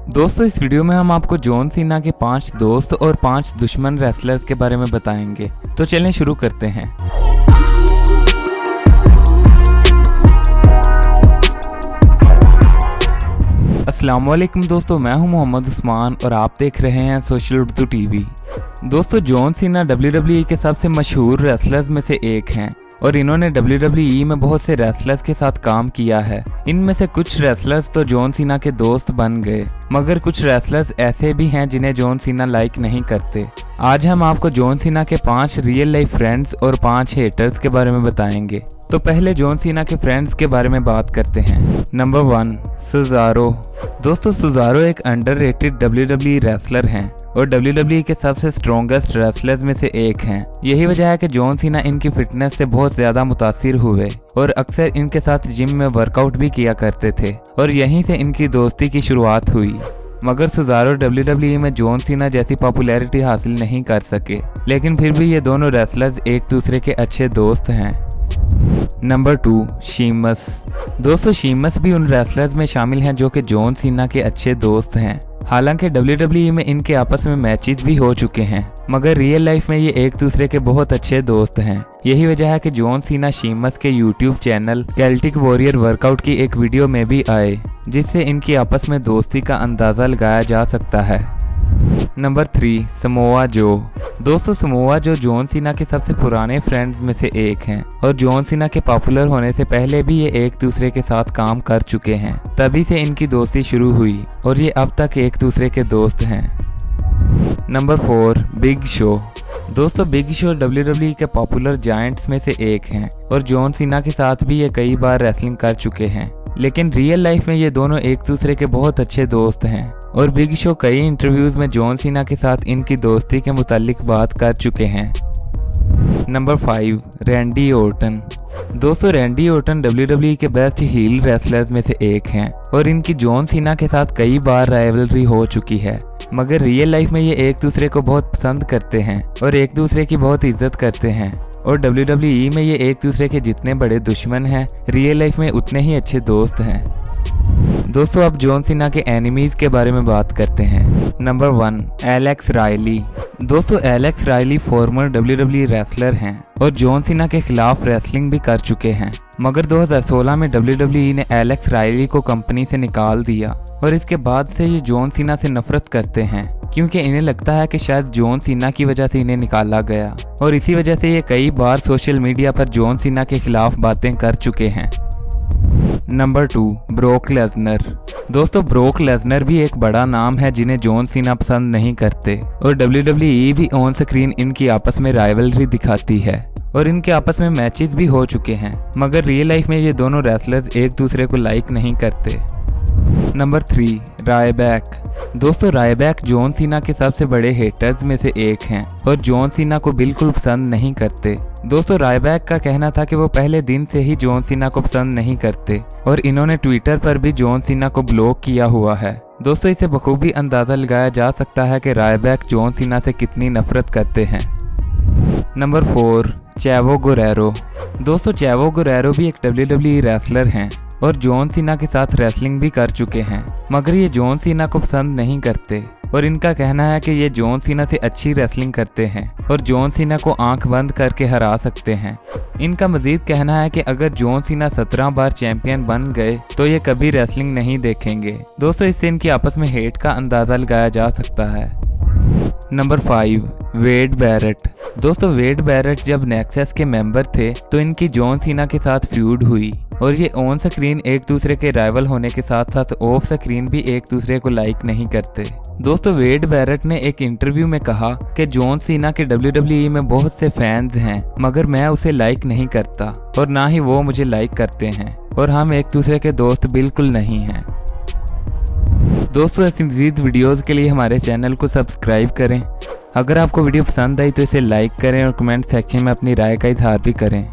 दोस्तों इस वीडियो में हम आपको जॉन सीना के 5 दोस्त और 5 दुश्मन रेसलर्स के बारे में बताएंगे। तो चलें शुरू करते हैं। अस्सलाम वालेकुम दोस्तों, मैं हूं मोहम्मद उस्मान और आप देख रहे हैं सोशल उर्दू टीवी। दोस्तों जॉन सीना WWE के सबसे मशहूर रेसलर्स में से एक हैं और इन्होंने WWE में बहुत से रेसलर्स के साथ काम किया है। इनमें से कुछ रेसलर्स तो जॉन सीना के दोस्त बन गए, मगर कुछ रेसलर्स ऐसे भी हैं जिन्हें जॉन सीना लाइक नहीं करते। आज हम आपको जॉन सीना के 5 रियल लाइफ फ्रेंड्स और 5 हेटर्स के बारे में बताएंगे। तो पहले जॉन सीना के फ्रेंड्स के बारे में बात करते हैं। नंबर 1 सेजारो। दोस्तों सेजारो एक अंडररेटेड WWE रेसलर हैं और WWE के सबसे स्ट्रॉन्गेस्ट रेसलर्स में से एक हैं। यही वजह है कि जॉन सीना इनकी फिटनेस से बहुत ज्यादा मुतासिर हुए और अक्सर इनके साथ जिम में वर्कआउट भी किया करते थे और यहीं से इनकी दोस्ती की शुरुआत हुई। मगर सेजारो WWE में जॉन सीना जैसी पॉपुलैरिटी हासिल नहीं कर सके, लेकिन फिर भी ये दोनों रेसलर्स एक दूसरे के अच्छे दोस्त हैं। Number 2 Sheamus. दोस्तों शीमस भी उन रेसलर्स में शामिल हैं जो कि जॉन सीना के अच्छे दोस्त हैं। हालांकि WWE में इनके आपस में मैचेस भी हो चुके हैं, मगर रियल लाइफ में ये एक दूसरे के बहुत अच्छे दोस्त हैं। यही वजह है कि जॉन सीना शीमस के YouTube channel Celtic warrior workout की एक वीडियो में भी आए, जिससे इनकी आपस में दोस्ती का अंदाजा लगाया जा सकता है। Number 3 Samoa Joe. दोस्तों समोआ जो जॉन सीना के सबसे पुराने फ्रेंड्स में से एक हैं और जॉन सीना के पॉपुलर होने से पहले भी ये एक दूसरे के साथ काम कर चुके हैं। तभी से इनकी दोस्ती शुरू हुई और ये अब तक एक दूसरे के दोस्त हैं। Number 4 big show. दोस्तों बिग शो WWE के पॉपुलर जायंट्स में से एक हैं और जॉन सीना के साथ भी ये कई बार रेसलिंग कर चुके हैं, लेकिन रियल लाइफ में ये दोनों एक दूसरे के बहुत अच्छे दोस्त हैं और बिग शो कई इंटरव्यूज में जॉन सीना के साथ इनकी दोस्ती के मुतालिक बात कर चुके हैं। Number 5 Randy Orton. दोस्तों रैंडी ऑर्टन WWE के बेस्ट हील रेसलर्स में से एक हैं और इनकी जॉन सीना के साथ कई बार राइवलरी हो चुकी है, मगर रियल लाइफ में ये एक दूसरे को बहुत पसंद करते हैं और एक दूसरे की बहुत इज्जत करते हैं और WWE में ये एक दूसरे के जितने बड़े दुश्मन हैं, रियल लाइफ में उतने ही अच्छे दोस्त हैं। दोस्तों अब जॉन सीना के एनिमीज के बारे में बात करते हैं। Number 1 Alex Riley. दोस्तों Alex Riley former WWE wrestler हैं और जॉन सीना के खिलाफ रेसलिंग भी कर चुके हैं, मगर 2016 में WWE ने एलेक्स रायली को कंपनी से निकाल दिया और इसके बाद से ये जॉन सीना से नफरत करते हैं, क्योंकि इन्हें लगता है कि शायद जॉन सीना की वजह से इन्हें निकाला गया और इसी वजह से ये कई बार सोशल मीडिया पर जॉन सीना के खिलाफ बातें कर चुके हैं। Number 2 broke Lesnar. दोस्तों ब्रोक लेसनर भी एक बड़ा नाम है जिन्हें जॉन सीना पसंद नहीं करते और WWE भी ऑन स्क्रीन इनकी आपस में राइवलरी दिखाती है और इनके आपस में मैचेस भी हो चुके हैं, मगर रियल लाइफ में ये दोनों रेसलर्स एक दूसरे को लाइक नहीं करते। Number 3 Rybak. दोस्तों रायबैक जॉन सीना के सबसे बड़े हेटर्स में से एक हैं और जॉन सीना को बिल्कुल पसंद नहीं करते। दोस्तों रायबैक का कहना था कि वो पहले दिन से ही जॉन सीना को पसंद नहीं करते और इन्होंने ट्विटर पर भी जॉन सीना को ब्लॉक किया हुआ है। दोस्तों इसे बखूबी अंदाजा लगाया जा सकता है कि रायबैक जॉन सीना से कितनी नफरत करते हैं। Number 4 Chavo Guerrero. दोस्तों चैवो गुरेरो भी एक WWE रेसलर हैं और जॉन सीना के साथ रेसलिंग भी कर चुके हैं, मगर ये जॉन सीना को पसंद नहीं करते और इनका कहना है कि ये जॉन सीना से अच्छी रेसलिंग करते हैं और जॉन सीना को आंख बंद करके हरा सकते हैं। इनका मजीद कहना है कि अगर जॉन सीना 17 बार चैंपियन बन गए तो ये कभी रेसलिंग नहीं देखेंगे। दोस्तों इससे इनकी आपस में हेट का अंदाजा लगाया जा सकता है। नंबर 5 वेड बैरेट। दोस्तों वेड बैरेट जब नेक्सस के मेंबर थे तो इनकी जॉन सीना के साथ फ्यूड हुई और ये ऑन स्क्रीन एक दूसरे के राइवल होने के साथ साथ ऑफ स्क्रीन भी एक दूसरे को लाइक नहीं करते। दोस्तों वेड बैरेट ने एक इंटरव्यू में कहा कि जॉन सीना के WWE में बहुत से फैंस हैं, मगर मैं उसे लाइक नहीं करता और ना ही वो मुझे लाइक करते हैं और हम एक दूसरे के दोस्त बिल्कुल नहीं हैं। दोस्तों ऐसी मज़ीद वीडियोस के लिए हमारे चैनल को सब्सक्राइब करें। अगर आपको वीडियो पसंद आई तो इसे लाइक करें और कमेंट सेक्शन में अपनी राय का इजहार भी करें।